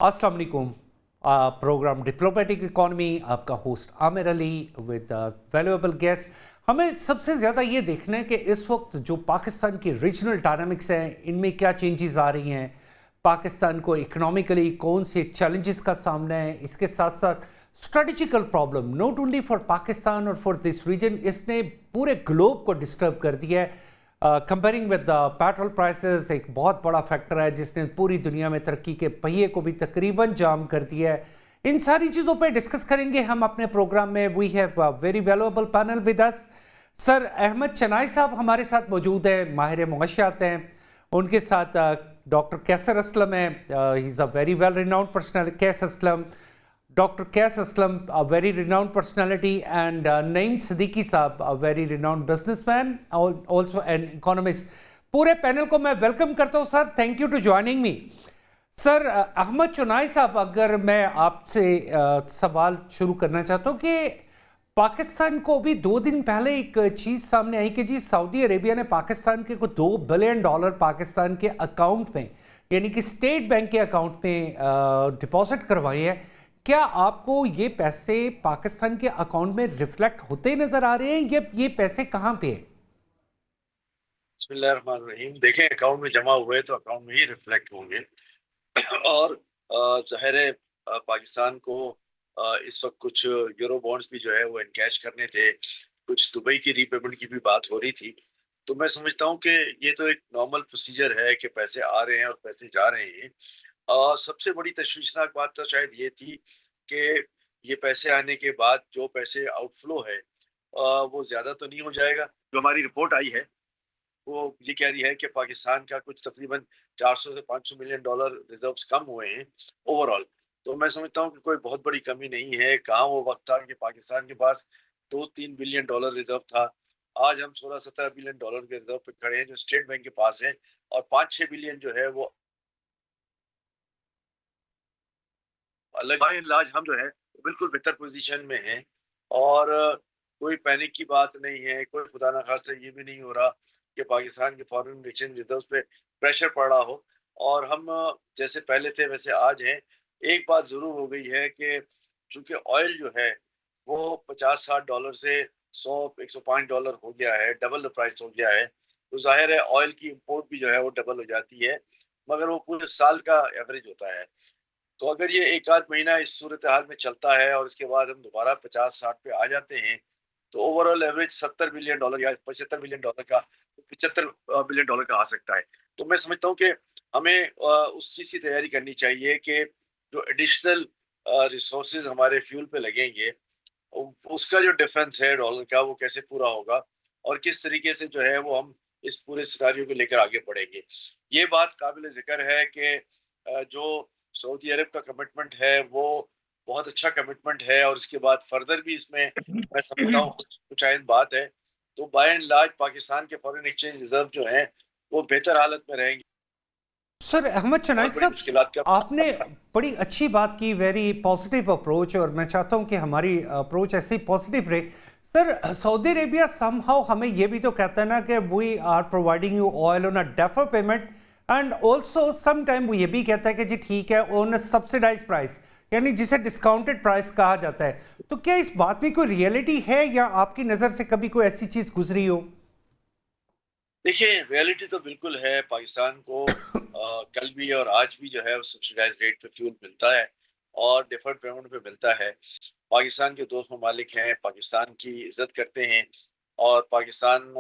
अस्सलाम वालेकुम। Programme diplomatic economy, आपका host Aamir Ali with valuable guest. हमें सबसे ज़्यादा ये देखना है कि इस वक्त जो पाकिस्तान की रीजनल डायनामिक्स हैं, इनमें क्या चेंजेस आ रही हैं, पाकिस्तान को इकोनॉमिकली कौन से चैलेंजेस का सामना है, इसके साथ साथ strategical problem not only for Pakistan और फॉर दिस रीजन, इसने पूरे ग्लोब को डिस्टर्ब कर दिया है। Comparing with the petrol prices एक बहुत बड़ा फैक्टर है जिसने पूरी दुनिया में तरक्की के पहिए को भी तकरीबन जाम कर दिया है। इन सारी चीज़ों पे डिस्कस करेंगे हम अपने प्रोग्राम में। We have very valuable panel with us. Sir Ahmed Chanai साहब हमारे साथ मौजूद है, माहिर मुआशियात हैं। उनके साथ डॉक्टर कैसर असलम है, he is a very well renowned personality, Qais Aslam, Dr. Kass Aslam, a very renowned personality, and Naeem Siddiqui साहब, a very renowned businessman, also an economist. पूरे पैनल को मैं वेलकम करता हूँ sir. Thank you to joining me. Sir Ahmed Chunai साहब, अगर मैं आपसे सवाल शुरू करना चाहता हूँ कि पाकिस्तान को अभी 2 दिन पहले एक चीज़ सामने आई कि जी सऊदी अरेबिया ने पाकिस्तान के कुछ $2 बिलियन पाकिस्तान के अकाउंट में, यानी कि स्टेट बैंक के अकाउंट में डिपॉजिट करवाए हैं। क्या आपको ये पैसे पाकिस्तान के अकाउंट में रिफ्लेक्ट होते नजर आ रहे हैं, ये पैसे कहां पे हैं? बिस्मिल्लाहिर्रहमानिर्रहीम। देखें, अकाउंट में जमा हुए तो अकाउंट में ही रिफ्लेक्ट होंगे। और जाहिर है पाकिस्तान को इस वक्त कुछ यूरो बॉन्ड्स भी जो है वो एनकैश करने थे, कुछ दुबई की रीपेमेंट की भी बात हो रही थी। तो मैं समझता हूँ कि ये तो एक नॉर्मल प्रोसीजर है कि पैसे आ रहे हैं और पैसे जा रहे हैं। सबसे बड़ी तशवीशनाक बात तो शायद ये थी कि ये पैसे आने के बाद जो पैसे आउटफ्लो है वो ज्यादा तो नहीं हो जाएगा। जो हमारी रिपोर्ट आई है वो ये कह रही है कि पाकिस्तान का कुछ तकरीबन 400 से 500 मिलियन डॉलर रिजर्व्स कम हुए हैं ओवरऑल। तो मैं समझता हूँ कि कोई बहुत बड़ी कमी नहीं है। कहाँ वो वक्त था कि पाकिस्तान के पास 2-3 बिलियन डॉलर रिजर्व था। आज हम 16-17 बिलियन डॉलर के रिजर्व पे खड़े हैं जो स्टेट बैंक के पास है, और 5-6 बिलियन जो है वो अलग। बाय एंड लार्ज हम जो है बिल्कुल बेहतर पोजीशन में हैं, और कोई पैनिक की बात नहीं है। कोई खुदा ना खास्ता ये भी नहीं हो रहा कि पाकिस्तान के फॉरेन एक्सचेंज रिजर्व्स पे प्रेशर पड़ रहा हो, और हम जैसे पहले थे वैसे आज हैं। एक बात जरूर हो गई है कि चूंकि ऑयल जो है वो 50-60 डॉलर से 100-105 डॉलर हो गया है, डबल द प्राइस हो गया है। तो जाहिर है ऑयल की इंपोर्ट भी जो है वो डबल हो जाती है, मगर वो पूरे साल का एवरेज होता है। तो अगर ये एक आध महीना इस सूरत हाल में चलता है और इसके बाद हम दोबारा 50-60 पे आ जाते हैं, तो ओवरऑल एवरेज 70 बिलियन डॉलर या 75 बिलियन डॉलर का, 75 बिलियन डॉलर का आ सकता है। तो मैं समझता हूँ कि हमें उस चीज़ की तैयारी करनी चाहिए कि जो एडिशनल रिसोर्सेज हमारे फ्यूल पे लगेंगे, उसका जो डिफरेंस है डॉलर का, वो कैसे पूरा होगा और किस तरीके से जो है वो हम इस पूरे सिनारियो को लेकर आगे बढ़ेंगे। ये बात काबिल जिक्र है कि जो सऊदी अरब का कमिटमेंट है वो बहुत अच्छा कमिटमेंट है, और इसके बाद फर्दर भी इसमें मैं समझता हूँ कुछ आयन बात है। तो बाय एंड लार्ज पाकिस्तान के फॉरेन एक्सचेंज रिजर्व जो हैं वो बेहतर हालत में रहेंगे। सर अहमद चनाई बहुत बड़ी साहब, मुश्किलात का आपने बड़ी अच्छी बात की, वेरी पॉजिटिव अप्रोच, और मैं चाहता हूं कि हमारी अप्रोच ऐसे ही पॉजिटिव रहे। सर सऊदी अरेबिया समहाउ हमें ये भी तो कहता है ना कि we are providing you oil on a defer payment, and also some time वो ये भी कहता है कि जी ठीक है ऑन सब्सिडाइज प्राइस, यानी जिसे डिस्काउंटेड प्राइस कहा जाता है। तो क्या इस बात में कोई रियलिटी है, या आपकी नज़र से कभी कोई ऐसी चीज़ गुजरी हो? देखिए, रियलिटी तो बिल्कुल है। पाकिस्तान को कल भी और आज भी जो है वो सब्सिडाइज रेट पे फ्यूल मिलता है और डिफर्ड पेमेंट पे मिलता है। पाकिस्तान के दोस्त ममालिक हैं, पाकिस्तान की इज्जत करते हैं, और पाकिस्तान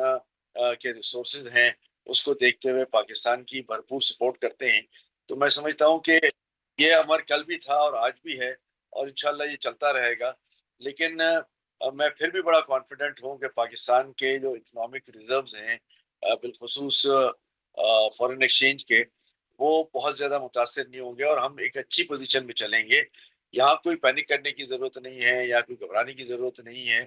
के रिसोर्सेज हैं उसको देखते हुए पाकिस्तान की भरपूर सपोर्ट करते हैं। तो मैं समझता हूँ कि ये अमर कल भी था और आज भी है, और इंशाल्लाह ये चलता रहेगा। लेकिन मैं फिर भी बड़ा कॉन्फिडेंट हूँ कि पाकिस्तान के जो इकोनॉमिक रिजर्व्स हैं, बिलखुसूस फॉरेन एक्सचेंज के, वो बहुत ज़्यादा मुतासर नहीं होंगे और हम एक अच्छी पोजीशन में चलेंगे। यहाँ कोई पैनिक करने की ज़रूरत नहीं है या कोई घबराने की ज़रूरत नहीं है।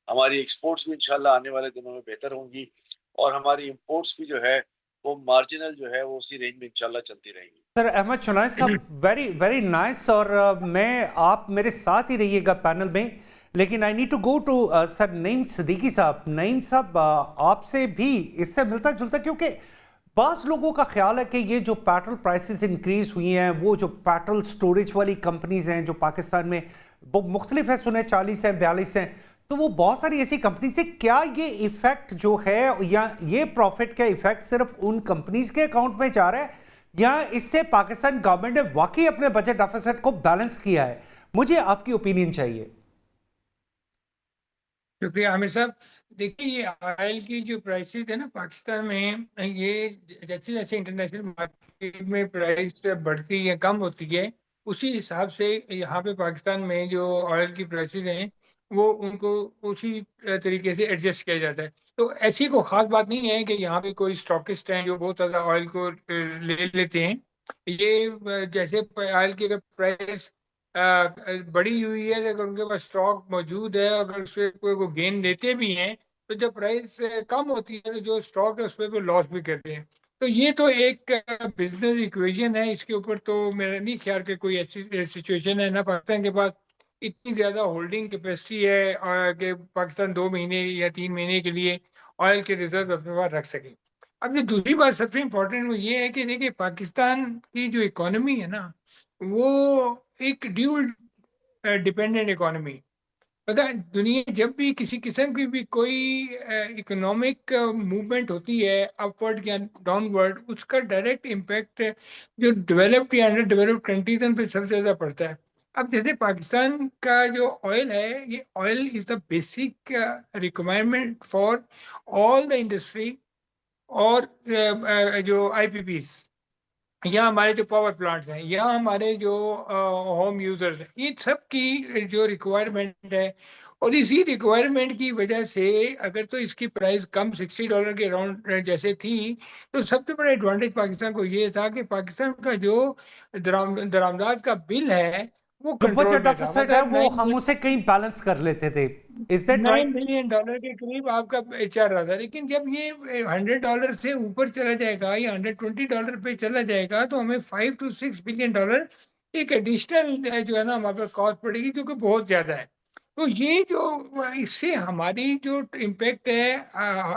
हमारी एक्सपोर्ट्स भी इंशाल्लाह आने वाले दिनों में बेहतर होंगी, और हमारी इंपोर्ट्स भी जो है वो मार्जिनल जो है वो उसी रेंज में इंशाल्लाह चलती रहेंगी। सर अहमद चुनाई साहब, वेरी वेरी नाइस, और आप मेरे साथ ही रहिएगा पैनल में, लेकिन I need to go to sir Naeem Siddiqui साहब। नईम साहब, आपसे भी इससे मिलता जुलता, क्योंकि बास लोगों का ख्याल है कि ये जो पेट्रोल प्राइसेस इंक्रीज हुई हैं, वो जो पेट्रोल स्टोरेज वाली कंपनीज हैं जो पाकिस्तान में वो मुख्तलिफ है, सुने 40 हैं 42 हैं, तो वो बहुत सारी ऐसी कंपनीज है, क्या ये इफेक्ट जो है या ये प्रॉफिट का इफेक्ट सिर्फ उन कंपनीज के अकाउंट में जा रहा है या इससे पाकिस्तान गवर्नमेंट ने वाकई अपने बजट डेफिसिट को बैलेंस किया है? मुझे आपकी ओपिनियन चाहिए। शुक्रिया आमिर साहब। देखिए, ये ऑयल की जो प्राइसेस है ना पाकिस्तान में, ये जैसे जैसे इंटरनेशनल मार्केट में प्राइस बढ़ती या कम होती है, उसी हिसाब से यहाँ पे पाकिस्तान में जो ऑयल की प्राइसेस हैं वो उनको उसी तरीके से एडजस्ट किया जाता है। तो ऐसी कोई खास बात नहीं है कि यहाँ पे कोई स्टॉकिस्ट हैं जो बहुत ज़्यादा ऑयल को ले लेते हैं। ये जैसे ऑयल की अगर प्राइस बड़ी हुई है, अगर उनके पास स्टॉक मौजूद है, अगर उसपे कोई वो गेन लेते भी हैं, तो जब प्राइस कम होती है तो जो स्टॉक है उस पर वो लॉस भी करते हैं। तो ये तो एक बिजनेस इक्वेशन है, इसके ऊपर तो मेरा नहीं ख्याल कि कोई ऐसी सिचुएशन है ना पाकिस्तान के पास इतनी ज्यादा होल्डिंग कैपेसिटी है और कि पाकिस्तान 2 महीने या 3 महीने के लिए ऑयल के रिजर्व अपने पास रख सके। अब ये दूसरी बात सबसे इम्पोर्टेंट वो ये है कि देखिए, पाकिस्तान की जो इकोनॉमी है ना, वो एक ड्यूल डिपेंडेंट इकोनॉमी। पता है, दुनिया जब भी किसी किस्म की भी कोई इकोनॉमिक मूवमेंट होती है अपवर्ड या डाउनवर्ड, उसका डायरेक्ट इम्पैक्ट जो डेवलप्ड या अंडर डेवलप्ड कंट्रीज पे सबसे ज्यादा पड़ता है। अब जैसे पाकिस्तान का जो ऑयल है, ये oil is the basic requirement for all the industry और जो आईपीपीस, या हमारे जो पावर प्लांट्स हैं, या हमारे जो होम यूजर्स हैं, ये सब की जो रिक्वायरमेंट है। और इसी रिक्वायरमेंट की वजह से अगर तो इसकी प्राइस कम $60 के अराउंड जैसे थी, तो सबसे बड़ा एडवांटेज पाकिस्तान को ये था कि पाकिस्तान का जो दरामदाद का बिल है वो जो कंट्रोल बजट में था। डेफिसिट है मतलब वो हम उसे कहीं बैलेंस कर लेते थे। Is that nine right? Billion dollar के करीब आपका चल रहा था। लेकिन जब ये $100 से ऊपर चला जाएगा या $120 पे चला जाएगा, तो हमें $5 to 6 बिलियन एक एडिशनल जो है ना हमारे पास कॉस्ट पड़ेगी, जो कि बहुत ज्यादा है। तो ये जो इससे हमारी जो इम्पेक्ट है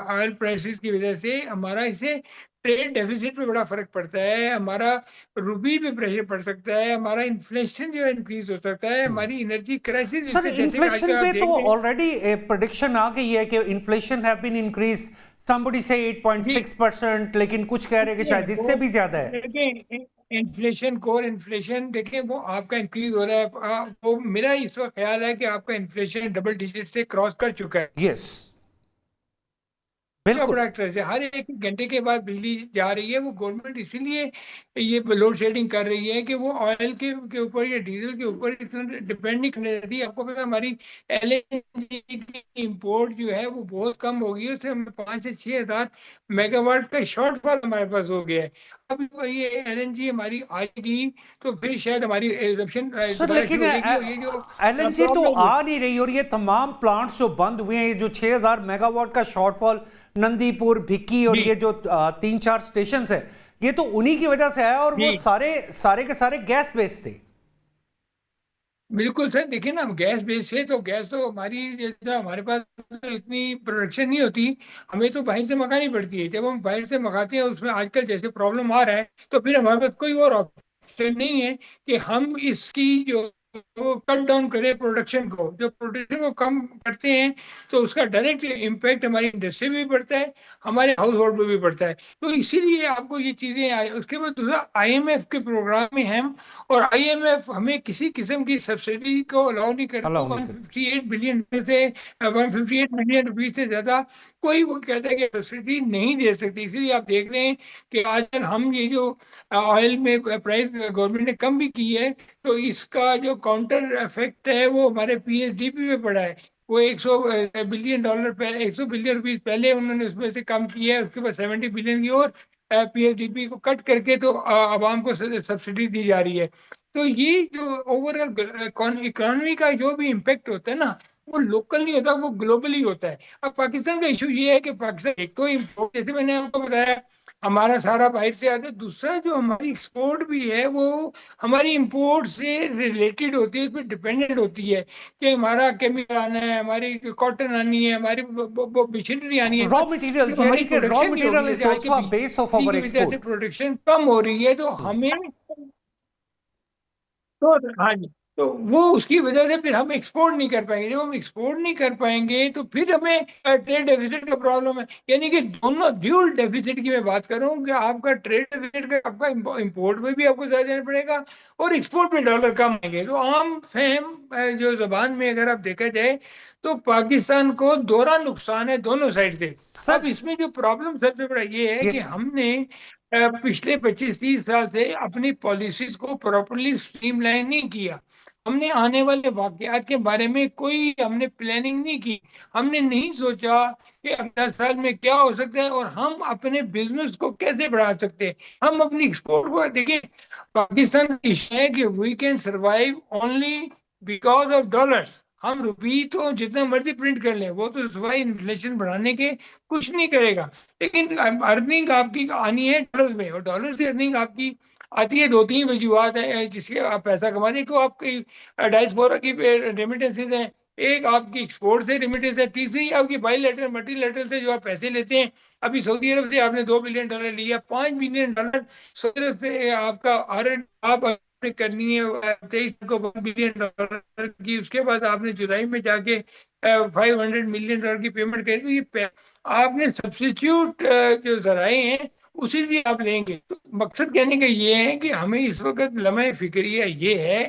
ऑयल प्राइसेस की वजह से, हमारा इससे ट्रेड डेफिसिट पे बड़ा फर्क पड़ता है, हमारा रूबी पे प्रेशर पड़ सकता है, हमारा इन्फ्लेशन जो है इंक्रीज हो सकता है, हमारी एनर्जी क्राइसिस सर, इससे, जैसे कि इन्फ्लेशन आजकल आप पे तो देख रहे हैं। ऑलरेडी प्रेडिक्शन आ गई है कि inflation have been increased, somebody से जी 8.6%, लेकिन कुछ कह रहे हैं कि देखिए, शायद इससे वो भी ज्यादा है। देखिए इन्फ्लेशन, कोर इन्फ्लेशन देखिए वो आपका इंक्रीज हो रहा है। वो मेरा इस वक्त ख्याल है कि आपका इन्फ्लेशन डबल डिजिट से क्रॉस कर चुका है। यस, का बिल्कुल। बड़ा स्ट्रेस है, हर एक घंटे के बाद बिजली जा रही है। वो गवर्नमेंट इसीलिए ये लोड शेडिंग कर रही है कि वो ऑयल के ऊपर या डीजल के ऊपर इतना डिपेंड नहीं करने देती। आपको पता है, हमारी एलएनजी की इंपोर्ट जो है वो बहुत कम हो गई है, उससे हमें 5 से 6 हज़ार मेगावाट का शॉर्टफॉल हमारे पास हो गया है। अब ये एलएनजी हमारी आएगी तो फिर शायद हमारी एग्जम्पशन सर, दोबारा लेकिन शुरू हो जाएगी, और ये जो एलएनजी तो प्रॉब्लम। आ नहीं रही, और ये तमाम प्लांट्स जो बंद हुए हैं, ये जो 6000 मेगावाट का शॉर्टफॉल नंदीपुर, भिक्की और जी ये जो 3-4 स्टेशन है, ये तो उन्हीं की वजह से है, और वो जी सारे सारे के सारे गैस बेस्ड थे। बिल्कुल सर। देखिए ना, हम गैस बेस है तो गैस तो हमारी जैसा हमारे पास तो इतनी प्रोडक्शन नहीं होती, हमें तो बाहर से मंगानी पड़ती है। जब हम बाहर से मंगाते हैं, उसमें आजकल जैसे प्रॉब्लम आ रहा है, तो फिर हमारे पास कोई और ऑप्शन नहीं है कि हम इसकी जो कट डाउन करें प्रोडक्शन को। जो प्रोडक्शन को कम करते हैं तो उसका डायरेक्ट इम्पैक्ट हमारी इंडस्ट्री में भी पड़ता है, हमारे हाउस होल्ड में भी पड़ता है। तो इसीलिए आपको ये चीजें आई। उसके बाद दूसरा, आईएमएफ के प्रोग्राम में हम, और आईएमएफ हमें किसी किस्म की सब्सिडी को अलाउ नहीं करता। अलाउ नहीं करते। 158 बिलियन में से 158 मिलियन रुपीज से ज्यादा कोई वो कहता है कि सब्सिडी नहीं दे सकती। इसीलिए आप देख रहे हैं कि आजकल हम ये जो ऑयल में प्राइस गवर्नमेंट ने कम भी की है, तो इसका जो काउंटर इफेक्ट है वो हमारे पीएसडीपी में पड़ा है। वो $100 बिलियन पहले, 100 बिलियन रुपीज पहले उन्होंने उसमें से कम किया है, उसके बाद 70 बिलियन की और पीएचडीपी को कट करके तो आवाम को सब्सिडी दी जा रही है। तो ये जो ओवरऑल इकोनॉमी का जो भी इम्पेक्ट होता है ना, वो लोकल नहीं होता, वो ग्लोबली होता है। अब पाकिस्तान का इशू ये है कि पाकिस्तान एक तो import, जैसे मैंने आपको बताया, हमारा सारा बाहर से आता है। दूसरा जो हमारी एक्सपोर्ट भी है वो हमारी इंपोर्ट से रिलेटेड होती है, उस पर डिपेंडेंट होती है कि हमारा केमिकल आना है, हमारी कॉटन आनी है, हमारी मशीनरी आनी है। रॉ मटेरियल जब यानी हमारी कि रॉ प्रोडक्शन नहीं होगी, मटेरियल इज जैसे आज के also a base of BC hour की वजह से एक्सपोर्ट। प्रोडक्शन कम हो रही है, तो हमें तो हाँ जी, तो वो उसकी वजह से फिर हम एक्सपोर्ट नहीं कर पाएंगे। जब हम एक्सपोर्ट नहीं कर पाएंगे तो फिर हमें ट्रेड डेफिसिट का प्रॉब्लम है। यानी कि दोनों ड्यूल डेफिसिट की मैं बात कर रहा हूँ कि आपका ट्रेड डेफिसिट का, आपका इंपोर्ट में भी आपको ज्यादा देना पड़ेगा और एक्सपोर्ट में डॉलर कम आएंगे। तो आम फहम जो जबान में अगर आप देखा जाए तो पाकिस्तान को दोहरा नुकसान है दोनों साइड से। अब सर इसमें जो प्रॉब्लम सबसे बड़ा ये है कि यस हमने पिछले 25-30 साल से अपनी पॉलिसीज को प्रॉपरली स्ट्रीमलाइन नहीं किया। हमने आने वाले वाकयात के बारे में कोई हमने प्लानिंग नहीं की। हमने नहीं सोचा कि अगले साल में क्या हो सकता है और हम अपने बिजनेस को कैसे बढ़ा सकते हैं। हम अपनी एक्सपोर्ट को देखिए, पाकिस्तान का इशू है कि we can survive only because of dollars. हम रुपी तो जितना मर्जी प्रिंट कर लें, वो तो सिवाय इन्फ्लेशन बढ़ाने के कुछ नहीं करेगा। लेकिन अर्निंग आपकी आनी है डॉलर्स में, और डॉलर से अर्निंग आपकी आती है। 2-3 वजूहत है जिसके आप पैसा कमाते हैं। तो आपकी डायस्पोरा की रेमिटेंसेज हैं, एक आपकी एक्सपोर्ट से रेमिटेंस है, तीसरी आपकी बायलैटरल मल्टीलैटरल से जो आप पैसे लेते हैं। अभी सऊदी अरब से आपने $2 बिलियन लिया, $5 बिलियन सऊदी अरब से आपका आप करनी है 23 को $1 बिलियन की। उसके बाद आपने जुलाई में जाके $500 मिलियन की पेमेंट करी। तो ये आपने सब्सिट्यूट जो जराए हैं उसी से आप लेंगे। तो मकसद कहने का ये है कि हमें इस वक्त लम्हे फिक्रिया ये है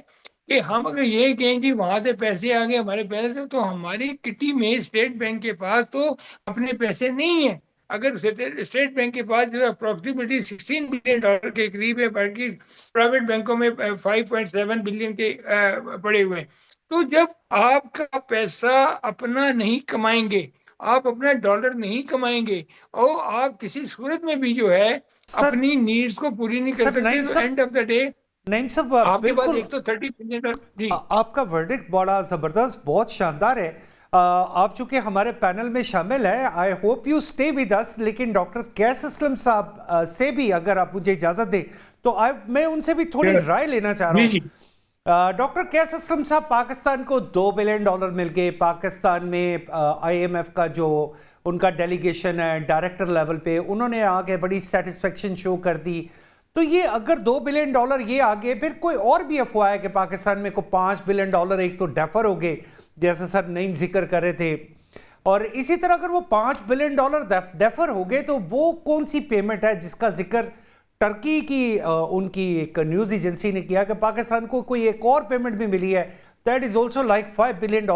कि हम अगर ये कहें कि वहां से पैसे आ गए हमारे पैसे से, तो हमारी किटी में स्टेट बैंक के पास तो अपने पैसे नहीं है। अगर स्टेट बैंक के पास जो अप्रोक्सीमेटली $16 बिलियन के करीब है, बाकी प्राइवेट बैंकों में 5.7 बिलियन के पड़े हुए हैं। तो जब आपका पैसा अपना नहीं कमाएंगे, आप अपना डॉलर नहीं कमाएंगे और आप किसी सूरत में भी जो है सर अपनी नीड्स को पूरी नहीं कर सर सकते, नईम तो साहब, end of the day Naeem साहब आपके पास बिल्कुल एक तो $30 बिलियन जी। आपका वर्डिक्ट बड़ा ज़बरदस्त, बहुत शानदार है। आप चूंकि हमारे पैनल में शामिल हैं, I hope you stay with us. लेकिन डॉक्टर कैस असलम साहब से भी अगर आप मुझे इजाज़त दें तो मैं उनसे भी थोड़ी राय लेना चाह रहा जी हूँ। जी डॉक्टर कैस असलम साहब, पाकिस्तान को $2 बिलियन मिल गए। पाकिस्तान में IMF का जो उनका डेलीगेशन है डायरेक्टर लेवल पे, उन्होंने आगे बड़ी सेटिस्फेक्शन शो कर दी। तो ये अगर $2 बिलियन ये आगे, फिर कोई और भी अफवाह है कि पाकिस्तान में को $5 बिलियन एक तो डेफर हो गए, जैसे सर नईम जिक्र कर रहे थे। और इसी तरह अगर वो $5 बिलियन डेफर हो गए तो वो कौन सी पेमेंट है जिसका जिक्र टर्की की उनकी एक न्यूज एजेंसी ने किया कि पाकिस्तान को कोई एक और पेमेंट भी मिली है, that is also like $5 billion.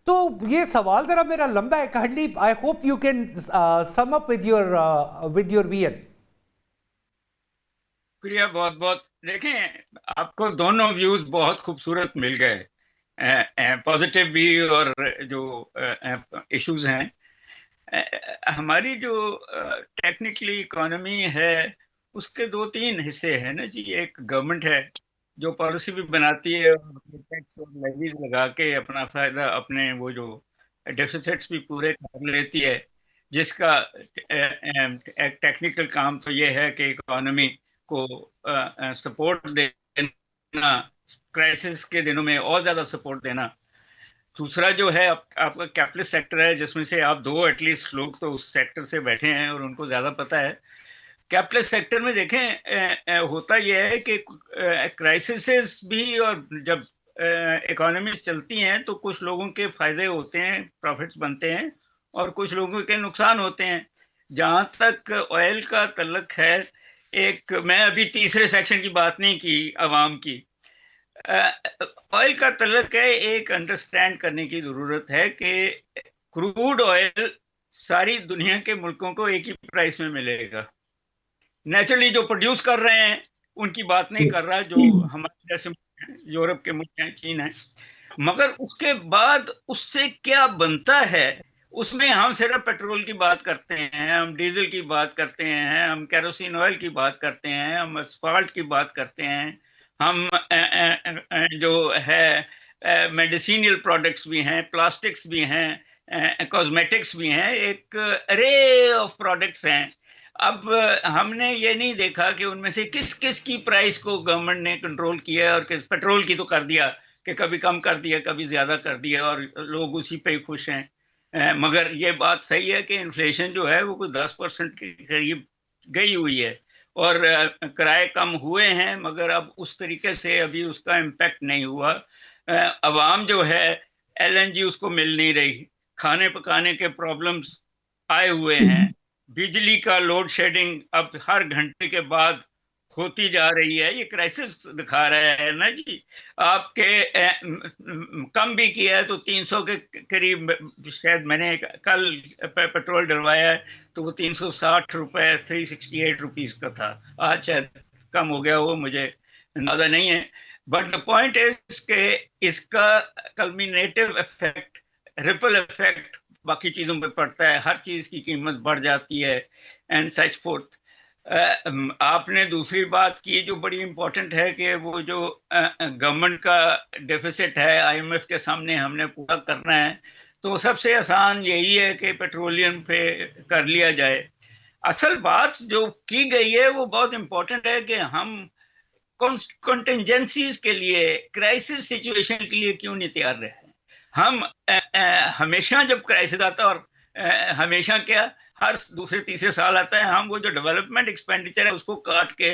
तो ये सवाल जरा मेरा लंबा है, kindly I hope you can sum up with your vision. शुक्रिया बहुत बहुत। देखें, आपको दोनों व्यूज बहुत खूबसूरत मिल गए, पॉजिटिव भी और जो इश्यूज हैं। हमारी जो टेक्निकली इकोनॉमी है उसके 2-3 हिस्से हैं ना जी। एक गवर्नमेंट है जो पॉलिसी भी बनाती है और टैक्स और लेवीज लगा के अपना फायदा, अपने वो जो डेफिसिट्स भी पूरे कर लेती है, जिसका एक टेक्निकल काम तो ये है कि इकोनॉमी को सपोर्ट देना, क्राइसिस के दिनों में और ज्यादा सपोर्ट देना। दूसरा जो है आपका कैपिटलिस्ट सेक्टर है, जिसमें से आप दो एटलीस्ट लोग तो उस सेक्टर से बैठे हैं और उनको ज्यादा पता है। कैपिटलिस्ट सेक्टर में देखें, होता यह है कि क्राइसिस भी और जब इकोनॉमीज चलती हैं तो कुछ लोगों के फायदे होते हैं, प्रॉफिट्स बनते हैं, और कुछ लोगों के नुकसान होते हैं। जहां तक ऑयल का तल्लक है, एक मैं अभी तीसरे सेक्शन की बात नहीं की अवाम की, ऑयल का तल्लक है, एक अंडरस्टैंड करने की जरूरत है कि क्रूड ऑयल सारी दुनिया के मुल्कों को एक ही प्राइस में मिलेगा। नेचुरली जो प्रोड्यूस कर रहे हैं उनकी बात नहीं कर रहा, जो हमारे जैसे यूरोप के मुल्क हैं, चीन है। मगर उसके बाद उससे क्या बनता है, उसमें हम सिर्फ पेट्रोल की बात करते हैं, हम डीजल की बात करते हैं, हम केरोसिन ऑयल की बात करते हैं, हम असफाल्ट की बात करते हैं, हम जो है मेडिसिनल प्रोडक्ट्स भी हैं, प्लास्टिक्स भी हैं, कॉस्मेटिक्स भी हैं, एक अरे ऑफ प्रोडक्ट्स हैं। अब हमने ये नहीं देखा कि उनमें से किस किस की प्राइस को गवर्नमेंट ने कंट्रोल किया है, और किस पेट्रोल की तो कर दिया कि कभी कम कर दिया कभी ज्यादा कर दिया और लोग उसी पे ही खुश हैं। मगर ये बात सही है कि इन्फ्लेशन जो है वो कोई 10% के करीब गई हुई है, और किराए कम हुए हैं, मगर अब उस तरीके से अभी उसका इम्पैक्ट नहीं हुआ। अवाम जो है एलएनजी उसको मिल नहीं रही, खाने पकाने के प्रॉब्लम्स आए हुए हैं, बिजली का लोड शेडिंग अब हर घंटे के बाद होती जा रही है। ये क्राइसिस दिखा रहा है ना जी। आपके कम भी किया है तो 300 के करीब, शायद मैंने कल पेट्रोल डलवाया है तो वो 360 रुपए 368 रुपीज का था, आज शायद कम हो गया, वो मुझे अंदाजा नहीं है। बट द पॉइंट इज के इसका कल्मिनेटिव इफेक्ट, रिपल इफेक्ट बाकी चीजों पे पड़ता है, हर चीज की कीमत बढ़ जाती है एंड सच फोर्थ। आपने दूसरी बात की जो बड़ी इंपॉर्टेंट है कि वो जो गवर्नमेंट का डेफिसिट है आईएमएफ के सामने हमने पूरा करना है, तो सबसे आसान यही है कि पेट्रोलियम पे कर लिया जाए। असल बात जो की गई है वो बहुत इंपॉर्टेंट है कि हम कॉन्टिजेंसीज के लिए, क्राइसिस सिचुएशन के लिए क्यों नहीं तैयार रहे। हम हमेशा जब क्राइसिस आता है, और हमेशा क्या, हर दूसरे तीसरे साल आता है, हम वो जो डेवलपमेंट एक्सपेंडिचर है उसको काट के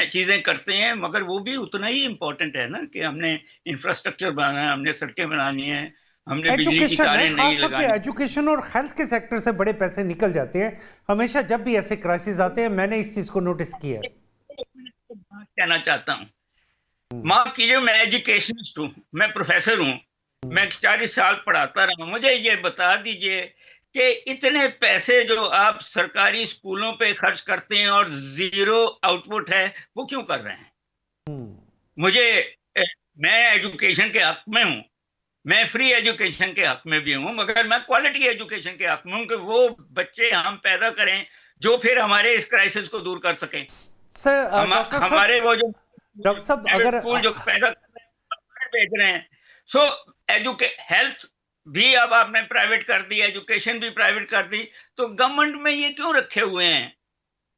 चीजें करते हैं, मगर वो भी उतना ही इम्पोर्टेंट है ना कि हमने इंफ्रास्ट्रक्चर बनाना है, हमने सड़कें बनानी है, हमने बिजली की एजुकेशन है, तारें नहीं खास तौर पे लगानी। एजुकेशन और हेल्थ के सेक्टर से बड़े पैसे निकल जाते हैं हमेशा जब भी ऐसे क्राइसिस आते हैं। मैंने इस चीज को नोटिस किया है। कहना चाहता हूँ, माफ कीजिए, मैं एजुकेशनिस्ट हूँ, मैं प्रोफेसर हूँ, मैं 40 साल पढ़ाता रहा। मुझे ये बता दीजिए कि इतने पैसे जो आप सरकारी स्कूलों पे खर्च करते हैं और जीरो आउटपुट है, वो क्यों कर रहे हैं? मुझे मैं एजुकेशन के हक में हूँ, मैं फ्री एजुकेशन के हक में भी हूँ, मगर मैं क्वालिटी एजुकेशन के हक में हूँ कि वो बच्चे हम पैदा करें जो फिर हमारे इस क्राइसिस को दूर कर सकें। सर डॉक्टर साहब, हमारे वो जो डॉक्टर साहब अगर स्कूल जो पैदा कर रहे हैं भेज रहे हैं, सो हेल्थ भी अब आपने प्राइवेट कर दी, एजुकेशन भी प्राइवेट कर दी, तो गवर्नमेंट में ये क्यों रखे हुए हैं?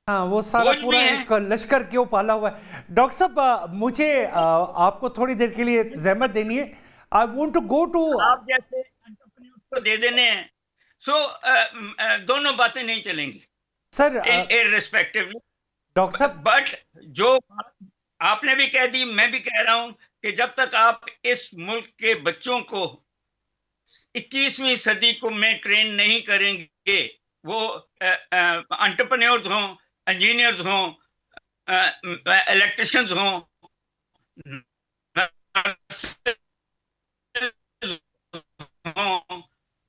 हाँ, वो सारा बोझ पूरा भी है। एक लश्कर क्यों पाला हुआ है। डॉक्टर साहब मुझे आपको थोड़ी देर के लिए जहमत देनी है। I want to go to, आप जैसे एंटरप्रेन्योर्स को दे देने हैं, सो दोनों बातें नहीं चलेंगी सर इररिस्पेक्टिवली। डॉक्टर साहब, बट जो आपने भी कह दी, मैं भी कह रहा हूं कि जब तक आप इस मुल्क के बच्चों को 21वीं सदी को में ट्रेन नहीं करेंगे, वो एंटरप्रेन्योर्स हों, इंजीनियर्स हों, इलेक्ट्रिशियंस हों,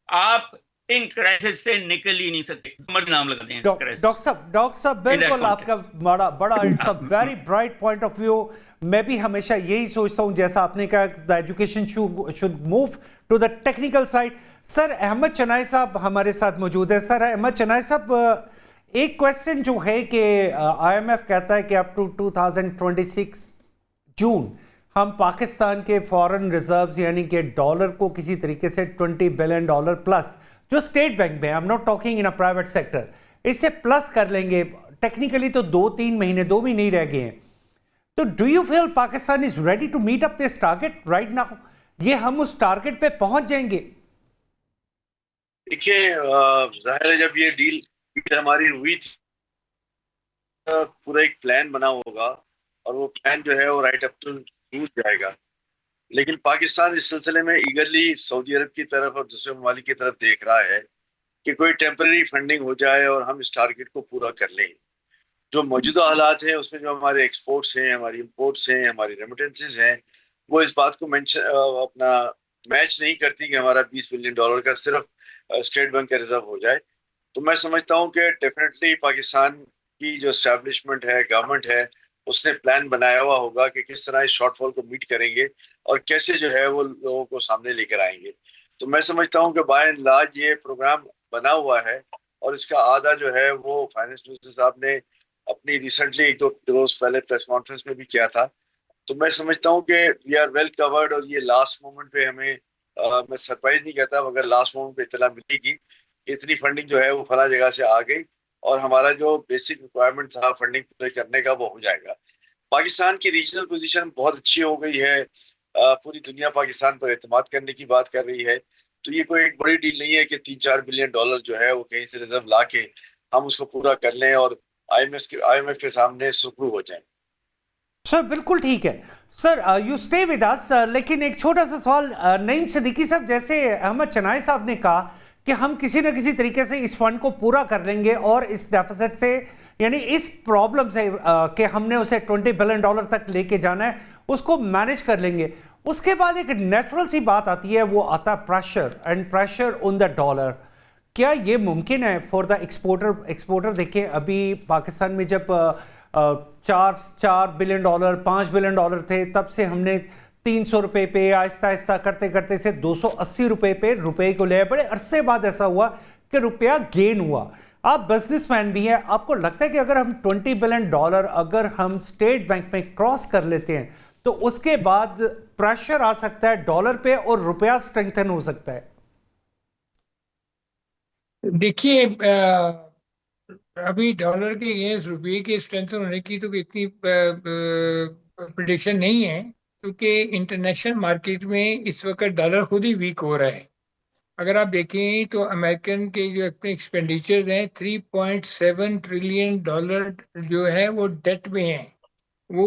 आप इन क्राइसिस से निकल ही नहीं सकते। मर्ज नाम लगा दें डॉक्टर साहब बिल्कुल आपका बड़ा बड़ा it's a very bright point of view. मैं भी हमेशा यही सोचता हूं, जैसा आपने कहा, the education should move to the technical side. Sir Ahmed Chanai साहब हमारे साथ मौजूद है। सर अहमद चनाई साहब, एक क्वेश्चन जो है कि आईएमएफ कहता है कि अप टू 2026 जून हम पाकिस्तान के फॉरेन रिजर्व्स यानी कि डॉलर को किसी तरीके से $20 बिलियन प्लस, जो स्टेट बैंक में, I am not talking in a private sector, इससे प्लस कर लेंगे। टेक्निकली तो 2 महीने ही रह गए हैं। तो do you feel Pakistan is ready to meet up this target right now? ये हम उस टारगेट पे पहुंच जाएंगे? देखिए, जाहिर है जब ये डील हमारी हुई थी, पूरा एक प्लान बना होगा और वो प्लान जो है वो राइट अप टू टूट जाएगा। लेकिन पाकिस्तान इस सिलसिले में ईगरली सऊदी अरब की तरफ और दूसरे ममालिक की तरफ देख रहा है कि कोई टेम्पररी फंडिंग हो जाए और हम इस टारगेट को पूरा कर लें। जो मौजूदा हालात हैं उसमें जो हमारे एक्सपोर्ट्स हैं, हमारी इंपोर्ट्स हैं, हमारी रेमिटेंसेज हैं, वो इस बात को अपना मैच नहीं करती कि हमारा $20 बिलियन का सिर्फ स्टेट बैंक का रिजर्व हो जाए। तो मैं समझता हूँ कि डेफिनेटली पाकिस्तान की जो एस्टैब्लिशमेंट है, गवर्नमेंट है, उसने प्लान बनाया हुआ होगा कि किस तरह इस शॉर्टफॉल को मीट करेंगे और कैसे जो है वो लोगों को सामने लेकर आएंगे। तो मैं समझता हूँ कि बाय एंड लार्ज ये प्रोग्राम बना हुआ है और इसका आधा जो है वो फाइनेंस मिनिस्टर साहब ने अपनी रिसेंटली 1-2 रोज पहले प्रेस कॉन्फ्रेंस में भी किया था। तो मैं समझता हूँ कि वी आर वेल कवर्ड और ये लास्ट मोमेंट पे हमें मैं सरप्राइज नहीं कहता, मगर लास्ट मोमेंट पे इतला मिलेगी इतनी फंडिंग जो है वो फला जगह से आ गई और हमारा जो बेसिक रिक्वायरमेंट था फंडिंग पूरे करने का वो हो जाएगा। पाकिस्तान की रीजनल पोजीशन बहुत अच्छी हो गई है। पूरी दुनिया पाकिस्तान पर एतमाद करने की बात कर रही है। तो ये कोई एक बड़ी डील नहीं है कि $3-4 बिलियन जो है वो कहीं से रिजर्व ला के हम उसको पूरा कर लें और आईएमएफ के सामने सुप्रू हो जाएं। सर बिल्कुल ठीक है। Sir you stay with us. लेकिन एक छोटा सा सवाल, नईम सिद्दीकी साहब, जैसे अहमद चनाई साहब ने कहा कि हम किसी न किसी तरीके से इस फंड को पूरा कर लेंगे और इस डेफिसिट से, यानी इस प्रॉब्लम से कि हमने उसे $20 बिलियन तक लेके जाना है, उसको मैनेज कर लेंगे। उसके बाद एक नेचुरल सी बात आती है, वो आता है प्रेशर ऑन द डॉलर। क्या ये मुमकिन है फॉर द एक्सपोर्टर? देखिए अभी पाकिस्तान में जब $4 बिलियन $5 बिलियन थे, तब से हमने ₹300 पे आहिस्ता आहिस्ता करते करते से ₹280 पे रुपए को ले। बड़े अरसे बाद ऐसा हुआ कि रुपया गेन हुआ। आप बिजनेसमैन भी हैं, आपको लगता है कि अगर हम $20 बिलियन अगर हम स्टेट बैंक में क्रॉस कर लेते हैं तो उसके बाद प्रेशर आ सकता है डॉलर पे और रुपया स्ट्रेंथन हो सकता है? देखिए, अभी डॉलर के अगेंस्ट रुपये के स्ट्रेंथ होने की तो इतनी प्रिडिक्शन नहीं है, क्योंकि इंटरनेशनल मार्केट में इस वक्त डॉलर खुद ही वीक हो रहा है। अगर आप देखें तो अमेरिकन के जो अपने एक्सपेंडिचर्स हैं, $3.7 ट्रिलियन जो है वो डेट में है। वो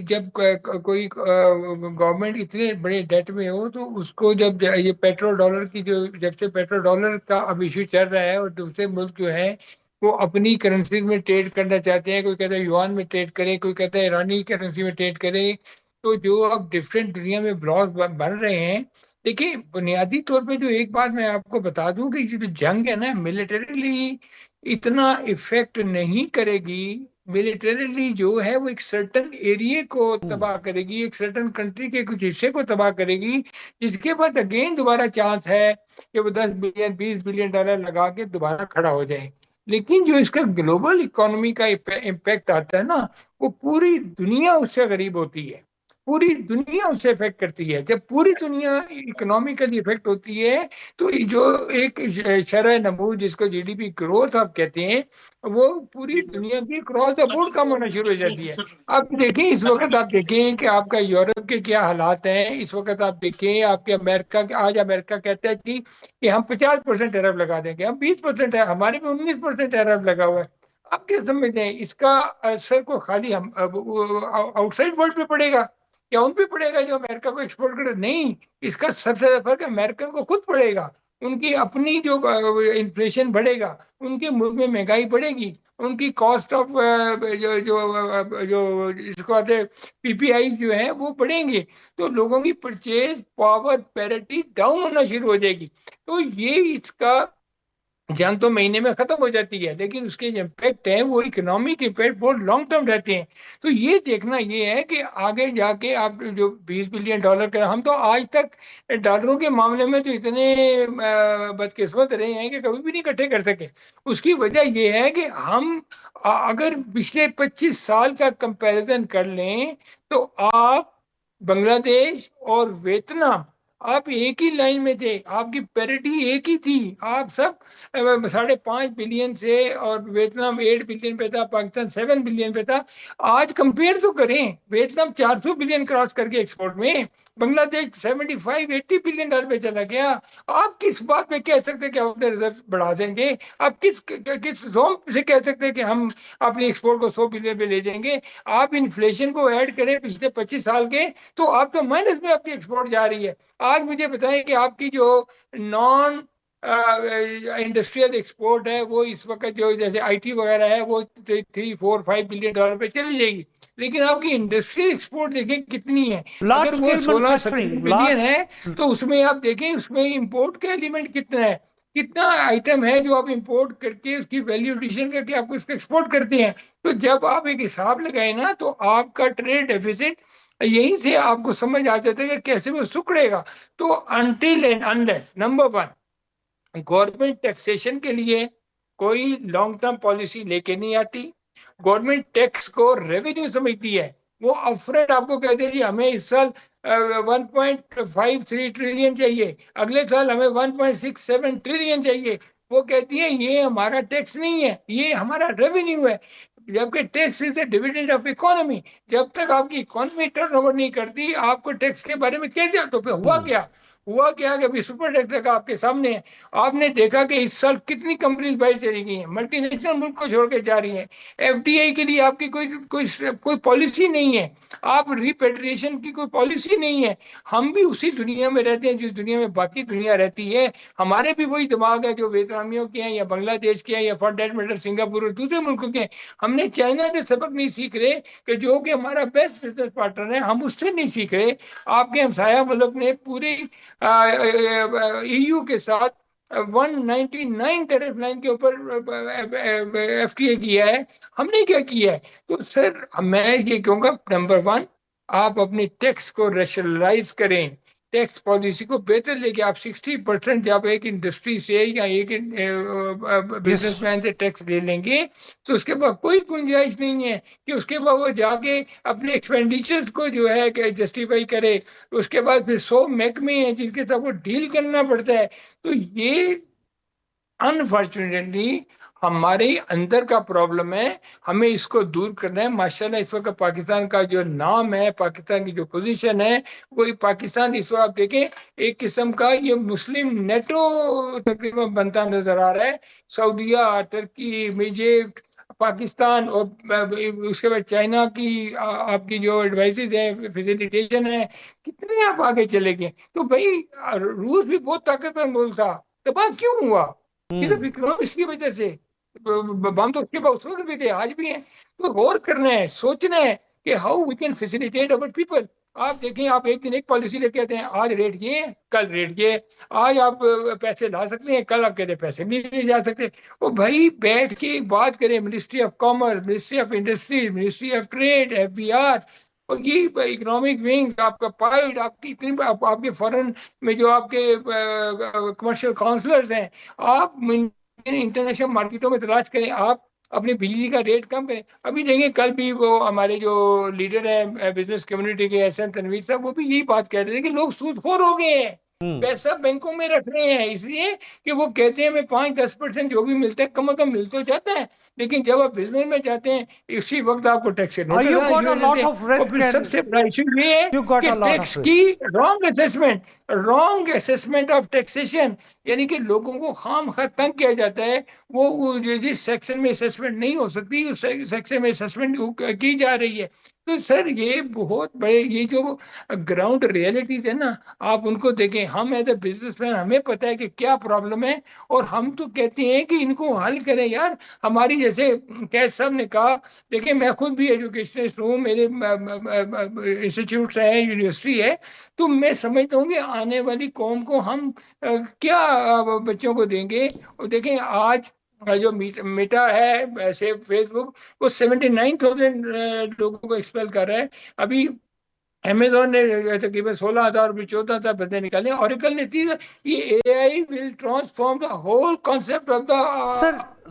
जब कोई गवर्नमेंट इतने बड़े डेट में हो तो उसको, जब ये पेट्रोल डॉलर की जो, जब से पेट्रोल डॉलर का अब इशू चल रहा है और दूसरे मुल्क जो है वो अपनी करेंसी में ट्रेड करना चाहते हैं, कोई कहता है युआन में ट्रेड करे, कोई कहता है ईरानी करेंसी में ट्रेड करे, तो जो अब डिफरेंट दुनिया में ब्लॉक बन रहे हैं। देखिए, बुनियादी तौर पे जो एक बात मैं आपको बता दूं कि ये जो जंग है ना, मिलिटरीली इतना इफेक्ट नहीं करेगी। मिलिटरीली जो है वो एक सर्टन एरिया को तबाह करेगी, एक सर्टन कंट्री के कुछ हिस्से को तबाह करेगी, जिसके बाद अगेन दोबारा चांस है कि वो $10 बिलियन $20 बिलियन लगा के दोबारा खड़ा हो जाए। लेकिन जो इसका ग्लोबल इकोनॉमी का इम्पैक्ट आता है ना, वो पूरी दुनिया उससे गरीब होती है, पूरी दुनिया उससे इफेक्ट करती है। जब पूरी दुनिया इकोनॉमिकली इफेक्ट होती है तो ये जो एक शरह नमू, जिसको जीडीपी ग्रोथ आप कहते हैं, वो पूरी दुनिया की क्रॉस द बोर्ड कम होना शुरू हो जाती है। आप देखें इस वक्त, आप देखें कि आपका यूरोप के क्या हालात हैं इस वक्त। आप देखें आपके अमेरिका, आज अमेरिका कहता है कि हम 50% टैरिफ लगा देंगे, हम 20% है, हमारे में 19% टैरिफ लगा हुआ है। आप क्या समझते हैं इसका असर को खाली हम आउटसाइड वर्ल्ड पे पड़ेगा या उन पे पड़ेगा जो अमेरिका को एक्सपोर्ट करे? नहीं, इसका सबसे ज्यादा फर्क अमेरिकन को खुद पड़ेगा। उनकी अपनी जो इन्फ्लेशन बढ़ेगा, उनके मुल्क में महंगाई बढ़ेगी, उनकी कॉस्ट ऑफ जो जो जो जिसको कहते हैं पीपीआई जो है वो बढ़ेंगे, तो लोगों की परचेज पावर पैरिटी डाउन होना शुरू हो जाएगी। तो ये इसका जंग तो महीने में खत्म हो जाती है, लेकिन उसके जो इम्पैक्ट है वो इकोनॉमिक इम्पैक्ट बहुत लॉन्ग टर्म रहते हैं। तो ये देखना ये है कि आगे जाके आप जो $20 बिलियन का, हम तो आज तक डॉलरों के मामले में तो इतने बदकिस्मत रहे हैं कि कभी भी नहीं इकट्ठे कर सके। उसकी वजह ये है कि हम अगर पिछले 25 साल का कंपैरिजन कर लें तो आप बांग्लादेश और वियतनाम, आप एक ही लाइन में थे, आपकी पैरिटी एक ही थी। आप सब 5.5 बिलियन से, और वियतनाम 8 बिलियन पे था, पाकिस्तान 7 बिलियन पे था। आज कंपेयर तो करें, वियतनाम 400 बिलियन क्रॉस करके एक्सपोर्ट में, बांग्लादेश 75-80 बिलियन डॉलर पे चला गया। आप किस बात पे कह सकते हैं कि हम अपने रिजर्व बढ़ा देंगे? आप किस जोम से कह सकते हैं कि हम अपनी एक्सपोर्ट को 100 बिलियन पे ले जाएंगे? आप इन्फ्लेशन को ऐड करें पिछले 25 साल के, तो आप तो माइनस में आपकी एक्सपोर्ट जा रही है। आज मुझे बताएं कि आपकी जो नॉन इंडस्ट्रियल एक्सपोर्ट है वो इस वक्त जो जैसे आईटी वगैरह है वो 3-4-5 बिलियन डॉलर पे चली जाएगी, लेकिन आपकी इंडस्ट्रियल एक्सपोर्ट देखें कितनी है। अगर वो 16-17 बिलियन है तो उसमें आप देखें उसमें इंपोर्ट का एलिमेंट कितना है, कितना आइटम है जो आप इंपोर्ट करके उसकी वैल्यू एडिशन करके आपको इसको एक्सपोर्ट करते हैं। तो जब आप एक हिसाब लगाए ना तो आपका ट्रेड डेफिसिट यहीं से आपको समझ आ जाता है कि कैसे वो सुकड़ेगा। तो until and unless, number one, government taxation के लिए कोई लॉन्ग टर्म पॉलिसी लेके नहीं आती। गवर्नमेंट टैक्स को रेवेन्यू समझती है, वो अपफ्रंट आपको कहते हैं हमें इस साल 1.53 ट्रिलियन चाहिए, अगले साल हमें 1.67 ट्रिलियन चाहिए। वो कहती है ये हमारा टैक्स नहीं है, ये हमारा रेवेन्यू है, जबकि tax is a dividend of economy. जब तक आपकी इकोनॉमी टर्नओवर नहीं करती, आपको टैक्स के बारे में कैसे, तो फिर हुआ क्या कि अभी सुपर टैक्स लगा आपके सामने है। आपने देखा कि इस साल कितनी कंपनीज बाहर चली गई हैं, मल्टीनेशनल मुल्क को छोड़ के जा रही हैं। एफडीआई के लिए आपकी कोई पॉलिसी नहीं है, आप रिपेट्रिएशन की कोई पॉलिसी नहीं है। हम भी उसी दुनिया में रहते हैं जिस दुनिया में बाकी दुनिया रहती है। हमारे भी वही दिमाग है जो वियतनामियों के हैं या बांग्लादेश के हैं या फॉर डेट मैटर सिंगापुर और दूसरे मुल्कों के हैं। हमने चाइना से सबक नहीं सीख रहे कि जो कि हमारा बेस्ट बिजनेस पार्टनर है, हम उससे नहीं सीख रहे। आपके हमसाया मुल्क ने पूरी ईयू के साथ 199 टैरिफ लाइन के ऊपर एफटीए किया है, हमने क्या किया है? तो सर मैं ये कहूँगा, नंबर 1 आप अपनी टैक्स को रेशनलाइज करें, टैक्स पॉलिसी को बेहतर लेके आप 60% जब एक इंडस्ट्री से या एक बिजनेसमैन से टैक्स ले लेंगे, तो उसके बाद कोई गुंजाइश नहीं है कि उसके बाद वो जाके अपने एक्सपेंडिचर्स को जो है जस्टिफाई करे। उसके बाद फिर 100 महकमे हैं जिनके साथ वो डील करना पड़ता है। तो ये अनफॉर्चुनेटली हमारे अंदर का प्रॉब्लम है, हमें इसको दूर करना है। माशाल्लाह इस वक्त पाकिस्तान का जो नाम है, पाकिस्तान की जो पोजीशन है, वो पाकिस्तान इस वक्त आप देखें एक किस्म का ये मुस्लिम नेटो तकरीबन बनता नजर आ रहा है। सऊदीया, टर्की, इजिप्ट, पाकिस्तान और उसके बाद चाइना की आपकी जो एडवाइसेज है, फैसिलिटेशन है, कितने आप आगे चले गए। तो भाई रूस भी बहुत ताकतवर मुल्क था, तबाह क्यों हुआ? सिर्फ इकोनॉमिक्स की वजह से। बम तो उसके बाद उस वक्त भी थे, आज भी हैं। तो गौर करना है, सोचना है कि how we can facilitate our people. आप देखें, आप एक दिन एक पॉलिसी लेके आते हैं, आज रेट ये है, कल रेट ये है। आज आप पैसे ला सकते हैं, कल आप कहते हैं पैसे नहीं ले जा सकते। वो भाई बैठ के बात करें, ministry of commerce, ministry of industry, ministry of trade, FBR और ये इकोनॉमिक विंग, आपका पाइड, आपकी इतनी आपके फॉरेन में जो आपके कमर्शियल काउंसलर्स हैं, आप इंटरनेशनल मार्केटों में तलाश करें, आप अपनी बिजली का रेट कम करें। अभी देखें, कल भी वो हमारे जो लीडर है बिजनेस कम्युनिटी के एहसन तनवीर साहब, वो भी यही बात कह रहे थे कि लोग सूदखोर हो गए हैं, पैसा बैंकों में रख रहे हैं, इसलिए कि वो कहते हैं मैं 5-10% जो भी मिलता है कम से कम मिल तो जाता है, लेकिन जब आप बिजनेस में जाते हैं इसी वक्त आपको टैक्स से You got a lot of risk और फिर सबसे बड़ा इशू ये है you got कि a lot of tax risk. की रॉन्ग असेसमेंट ऑफ टैक्सेशन, यानी कि लोगों को खामखा तंग किया जाता है। वो जिस सेक्शन में असेसमेंट नहीं हो सकती उस सेक्शन में असेसमेंट की जा रही है। तो सर ये बहुत बड़े, ये जो ग्राउंड रियलिटीज है ना, आप उनको देखें। हम एज ए बिजनेसमैन हमें पता है कि क्या प्रॉब्लम है, और हम तो कहते हैं कि इनको हल करें यार। हमारी जैसे कैस साहब ने कहा, देखिए मैं खुद भी एजुकेशनिस्ट हूँ, मेरे इंस्टीट्यूट है, यूनिवर्सिटी है, तो मैं समझता हूँ कि आने वाली कौम को हम क्या बच्चों को देंगे। और देखें आज जो मेटा है, ऐसे फेसबुक, वो 79,000 लोगों को एक्सपेल कर रहा है। अभी अमेजोन ने तकरीबन 16,000 रुपये 14,000 बंदे निकाले। ऑरेकल ने 30। ये AI will transform the whole concept of the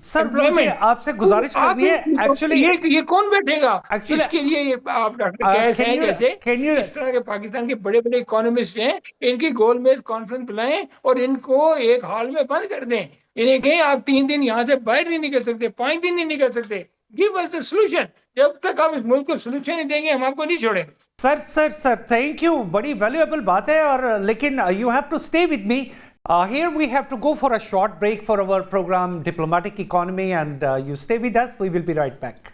sir मुझे आपसे गुजारिश करनी है, एक्चुअली ये कौन बैठेगा Actually, इसके लिए? ये आप डॉक्टर गैस हैं जैसे इस तरह के पाकिस्तान के बड़े बड़े इकोनॉमिस्ट हैं, इनकी गोलमेज कॉन्फ्रेंस बुलाएं और इनको एक हॉल में बंद कर दें। इन्हें कहें आप 3 दिन यहाँ से बाहर नहीं निकल सकते, 5 दिन नहीं निकल सकते। Give us the solution. जब तक आप इस मुल्क को सॉल्यूशन नहीं देंगे, हम आपको नहीं छोड़ेंगे। सर थैंक यू, बड़ी वैल्यूएबल बात है। और लेकिन you have to stay with me. Here we have to go for a short break for our program Diplomatic Economy, and you stay with us. We will be right back.